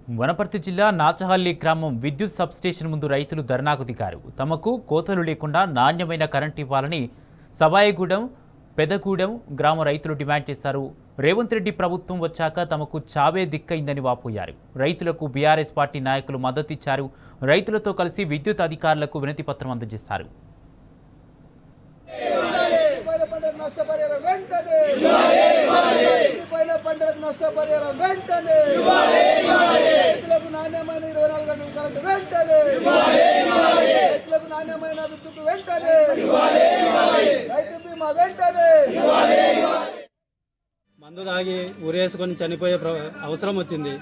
వనపర్తి జిల్లా నాచహల్లి గ్రామం విద్యుత్ సబ్స్టేషన్ ముందు రైతులు ధర్నాకు దిగారు. తమకు కోతలు లేకుండా నాణ్యమైన కరెంట్ ఇవ్వాలని సబాయగూడెం, పెదగూడెం గ్రామ రైతులు డిమాండ్ చేశారు. రేవంత్ రెడ్డి ప్రభుత్వం వచ్చాక తమకు చావే దిక్కైందని వాపోయారు. రైతులకు బీఆర్ఎస్ పార్టీ నాయకులు మద్దతిచ్చారు. రైతులతో కలిసి విద్యుత్ అధికారులకు వినతి పత్రం అందజేశారు. మందు తాగి ఉరేసుకొని చనిపోయే అవసరం వచ్చింది.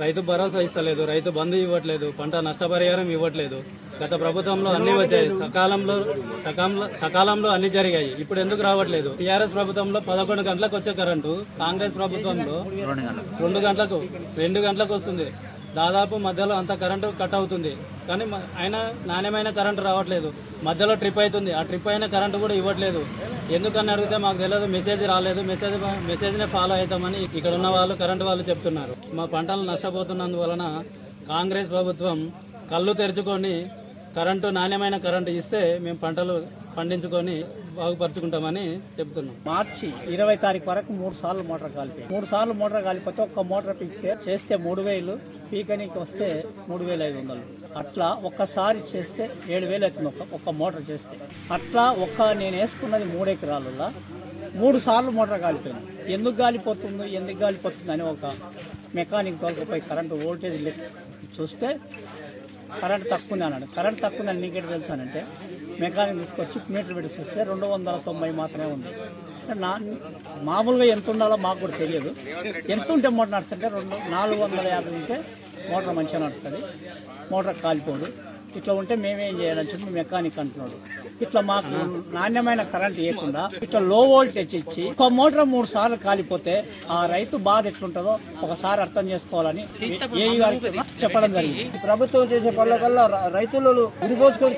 రైతు భరోసా ఇస్తలేదు, రైతు బంధు ఇవ్వట్లేదు, పంట నష్టపరిహారం ఇవ్వట్లేదు. గత ప్రభుత్వంలో అన్ని వచ్చాయి, సకాలంలో అన్ని జరిగాయి. ఇప్పుడు ఎందుకు రావట్లేదు? టీఆర్ఎస్ ప్రభుత్వంలో 11 గంటలకు వచ్చే కరెంటు కాంగ్రెస్ ప్రభుత్వంలో 2 గంటలకు వస్తుంది. దాదాపు మధ్యలో అంత కరెంటు కట్ అవుతుంది, కానీ అయినా నాణ్యమైన కరెంటు రావట్లేదు. మధ్యలో ట్రిప్ అవుతుంది, ఆ ట్రిప్ అయిన కరెంటు కూడా ఇవ్వట్లేదు. ఎందుకని అడిగితే మాకు తెలియదు, మెసేజ్ రాలేదు, మెసేజ్నే ఫాలో అవుతామని ఇక్కడ ఉన్న వాళ్ళు కరెంటు వాళ్ళు చెప్తున్నారు. మా పంటలు నష్టపోతున్నందువలన కాంగ్రెస్ ప్రభుత్వం కళ్ళు తెరుచుకొని కరెంటు నాణ్యమైన కరెంటు ఇస్తే మేము పంటలు పండించుకొని బాగుపరుచుకుంటామని చెప్తున్నాం. మార్చి 20 తారీఖు వరకు 3 సార్లు మోటార్ కాలిపోయి 3 సార్లు మోటార్ కాలిపోతే ఒక్క మోటార్ పీకితే చేస్తే 3000, పీకనికి వస్తే 3500. అట్లా ఒక్కసారి చేస్తే 7000 అవుతుంది ఒక్క మోటార్ చేస్తే. అట్లా నేను వేసుకున్నది 3 ఎకరాలలో 3 సార్లు మోటార్ కాలిపోయింది. ఎందుకు గాలిపోతుంది అని ఒక మెకానిక్ తోలుకుపోయి కరెంటు వోల్టేజ్ చూస్తే కరెంట్ తక్కువ ఉంది అన్నాడు. కరెంట్ తక్కువ ఉందని నీకెట్ తెలుసానంటే మెకానిక్ తీసుకొచ్చి మీటర్ పెట్టి చూస్తే 290 మాత్రమే ఉంది. మామూలుగా ఎంత ఉండాలో మాకు కూడా తెలియదు. ఎంత ఉంటే మోటార్ నడుస్తుంటే 450 ఉంటే మోటార్ మంచిగా నడుస్తుంది, మోటార్ కాలిపోదు. ఇట్లా ఉంటే మేమేం చేయాలని చెప్పి మెకానిక్ అంటున్నాడు. ఇట్లా మాకు నాణ్యమైన కరెంట్ ఇవ్వకుండా ఇట్లా లో వోల్టేజ్ ఇచ్చి ఒక మోటార్ 3 సార్లు కాలిపోతే ఆ రైతు బాధ ఎట్లుంటుందో ఒకసారి అర్థం చేసుకోవాలని ఏ గారికి చెప్పడం జరిగింది. ప్రభుత్వం చేసే పనుల కల్లా రైతులు ఉరిపోసుకొని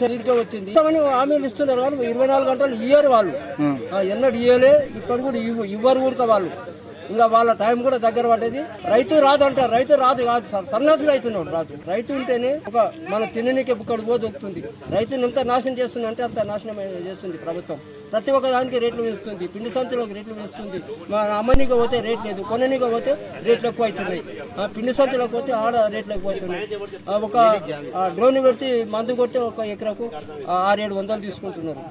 చరిగా వచ్చింది. హామీలు ఇస్తున్నారు వాళ్ళు 24 గంటలు ఇయ్యరు. వాళ్ళు ఎన్నడూ ఇయ్యలే, ఇప్పుడు కూడా ఇవ్వరు కూడా వాళ్ళు. ఇంకా వాళ్ళ టైం కూడా దగ్గర పడ్డది. రైతు రాదు అంటారు, రైతు రాదు సన్నాసి రైతున్నాడు. రైతు ఉంటేనే ఒక మన తిననీకే బుక్కడు పోతుంది. రైతుని ఎంత నాశనం చేస్తుంది అంటే అంత నాశనం చేస్తుంది ప్రభుత్వం. ప్రతి ఒక్క దానికి రేట్లు వేస్తుంది, పిండి సంచులకు రేట్లు వేస్తుంది. మా అమ్మనిగా పోతే రేట్ లేదు, కొననిగా పోతే రేట్లు ఎక్కువ అవుతున్నాయి. పిండి సంచులకు పోతే ఆడ రేట్లు ఎక్కువ అవుతున్నాయి. ఒక డ్రోన్ పెడితే మందు కొడితే ఒక ఎకరకు 600-700 తీసుకుంటున్నారు.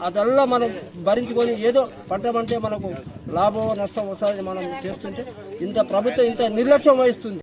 అదల్లా మనం భరించుకొని ఏదో పంట మనకు లాభం నష్టం వస్తుంది మనం చేస్తుంటే ఇంత ప్రభుత్వం ఇంత నిర్లక్ష్యం వహిస్తుంది.